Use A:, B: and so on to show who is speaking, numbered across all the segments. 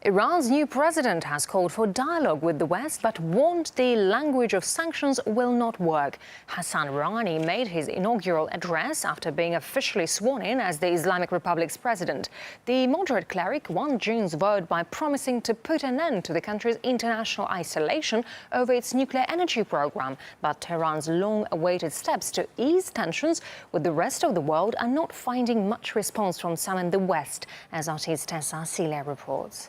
A: Iran's new president has called for dialogue with the West, but warned the language of sanctions will not work. Hassan Rouhani made his inaugural address after being officially sworn in as the Islamic Republic's president. The moderate cleric won June's vote by promising to put an end to the country's international isolation over its nuclear energy program. But Tehran's long-awaited steps to ease tensions with the rest of the world are not finding much response from some in the West, as artist Tessa Sile reports.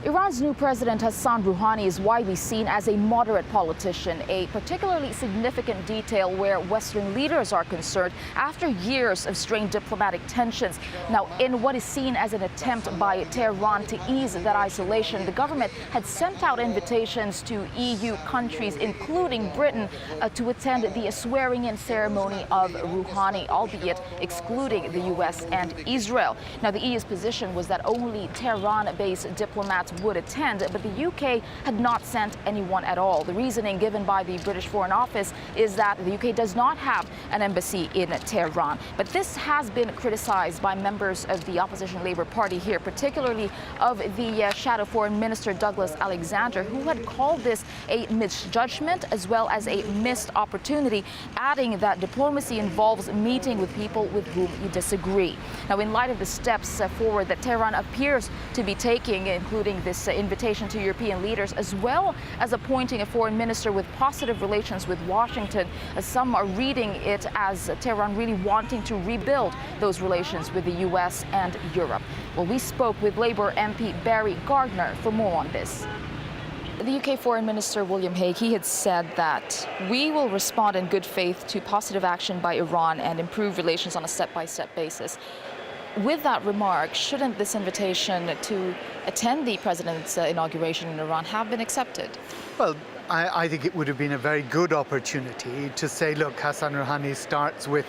B: Iran's new president Hassan Rouhani is widely seen as a moderate politician, a particularly significant detail where Western leaders are concerned after years of strained diplomatic tensions. Now, in what is seen as an attempt by Tehran to ease that isolation, the government had sent out invitations to EU countries, including Britain, to attend the swearing-in ceremony of Rouhani, albeit excluding the US and Israel. Now, the EU's position was that only Tehran-based diplomats would attend, but the UK had not sent anyone at all. The reasoning given by the British Foreign Office is that the UK does not have an embassy in Tehran. But this has been criticized by members of the opposition Labour Party here, particularly of the Shadow Foreign Minister Douglas Alexander, who had called this a misjudgment as well as a missed opportunity, adding that diplomacy involves meeting with people with whom you disagree. Now, in light of the steps forward that Tehran appears to be taking, including this invitation to European leaders, as well as appointing a foreign minister with positive relations with Washington, some are reading it as Tehran really wanting to rebuild those relations with the US and Europe. Well, we spoke with Labour MP Barry Gardner for more on this. The UK Foreign Minister William Hague, he had said that we will respond in good faith to positive action by Iran and improve relations on a step-by-step basis. With that remark, shouldn't this invitation to attend the president's inauguration in Iran have been accepted?
C: Well, I think it would have been a very good opportunity to say, look, Hassan Rouhani starts with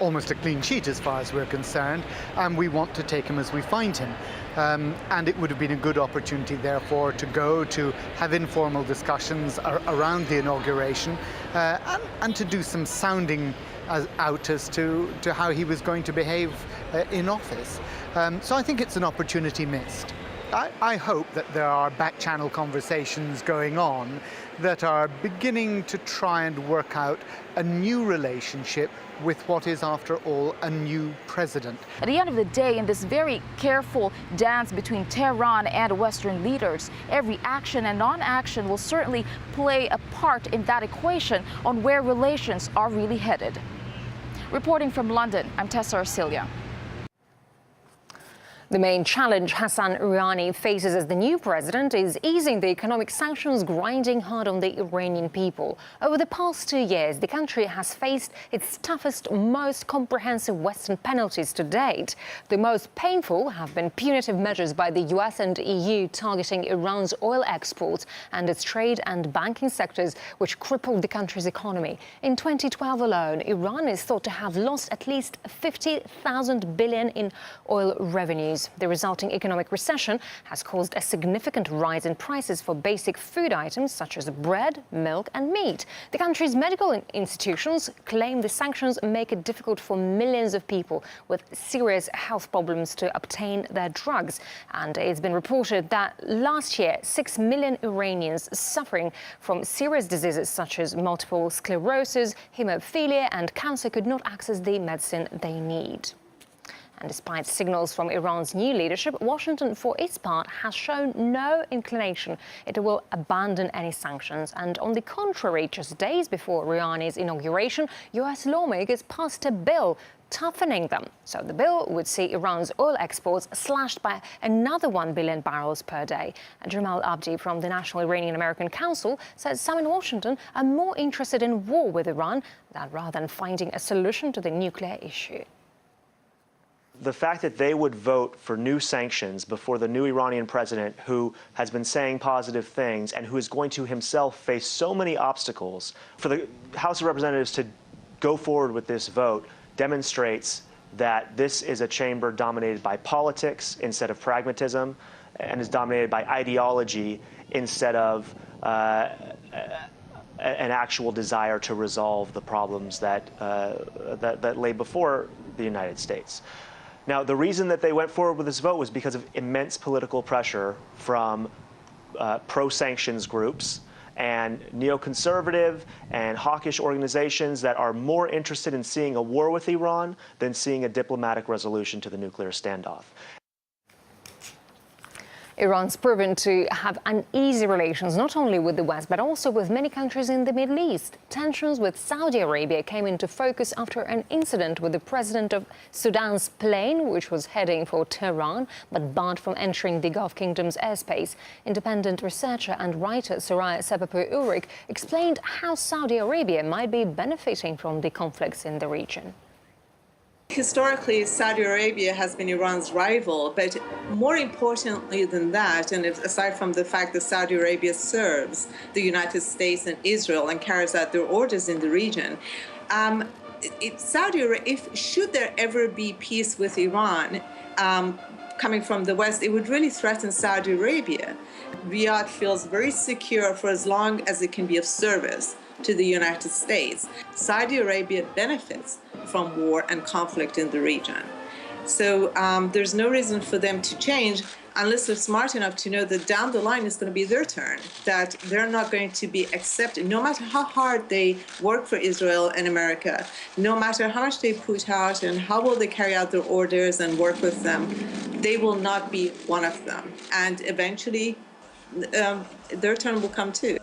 C: almost a clean sheet as far as we're concerned, and we want to take him as we find him. And it would have been a good opportunity, therefore, to go to have informal discussions around the inauguration and to do some sounding out as to how he was going to behave in office. So I think it's an opportunity missed. I hope that there are back-channel conversations going on that are beginning to try and work out a new relationship with what is, after all, a new president.
B: At the end of the day, in this very careful dance between Tehran and Western leaders, every action and non-action will certainly play a part in that equation on where relations are really headed. Reporting from London, I'm Tessa Arcilia.
A: The main challenge Hassan Rouhani faces as the new president is easing the economic sanctions grinding hard on the Iranian people. Over the past 2 years, the country has faced its toughest, most comprehensive Western penalties to date. The most painful have been punitive measures by the US and EU targeting Iran's oil exports and its trade and banking sectors, which crippled the country's economy. In 2012 alone, Iran is thought to have lost at least 50,000 billion in oil revenues. The resulting economic recession has caused a significant rise in prices for basic food items such as bread, milk and meat. The country's medical institutions claim the sanctions make it difficult for millions of people with serious health problems to obtain their drugs. And it's been reported that last year, 6 million Iranians suffering from serious diseases such as multiple sclerosis, hemophilia and cancer could not access the medicine they need. And despite signals from Iran's new leadership, Washington, for its part, has shown no inclination it will abandon any sanctions. And on the contrary, just days before Rouhani's inauguration, US lawmakers passed a bill toughening them. So the bill would see Iran's oil exports slashed by another 1 billion barrels per day. And Jamal Abdi from the National Iranian-American Council says some in Washington are more interested in war with Iran rather than finding a solution to the nuclear issue.
D: The fact that they would vote for new sanctions before the new Iranian president, who has been saying positive things and who is going to himself face so many obstacles, for the House of Representatives to go forward with this vote demonstrates that this is a chamber dominated by politics instead of pragmatism and is dominated by ideology instead of an actual desire to resolve the problems that lay before the United States. Now, the reason that they went forward with this vote was because of immense political pressure from pro-sanctions groups and neoconservative and hawkish organizations that are more interested in seeing a war with Iran than seeing a diplomatic resolution to the nuclear standoff.
A: Iran's proven to have uneasy relations not only with the West, but also with many countries in the Middle East. Tensions with Saudi Arabia came into focus after an incident with the president of Sudan's plane, which was heading for Tehran, but barred from entering the Gulf Kingdom's airspace. Independent researcher and writer Soraya Sebapur-Ulrich explained how Saudi Arabia might be benefiting from the conflicts in the region.
E: Historically, Saudi Arabia has been Iran's rival, but more importantly than that, and aside from the fact that Saudi Arabia serves the United States and Israel and carries out their orders in the region, should there ever be peace with Iran coming from the West, it would really threaten Saudi Arabia. Riyadh feels very secure for as long as it can be of service to the United States. Saudi Arabia benefits from war and conflict in the region. So there's no reason for them to change unless they're smart enough to know that down the line it's going to be their turn, that they're not going to be accepted. No matter how hard they work for Israel and America, no matter how much they put out and how well they carry out their orders and work with them, they will not be one of them. And eventually their turn will come too.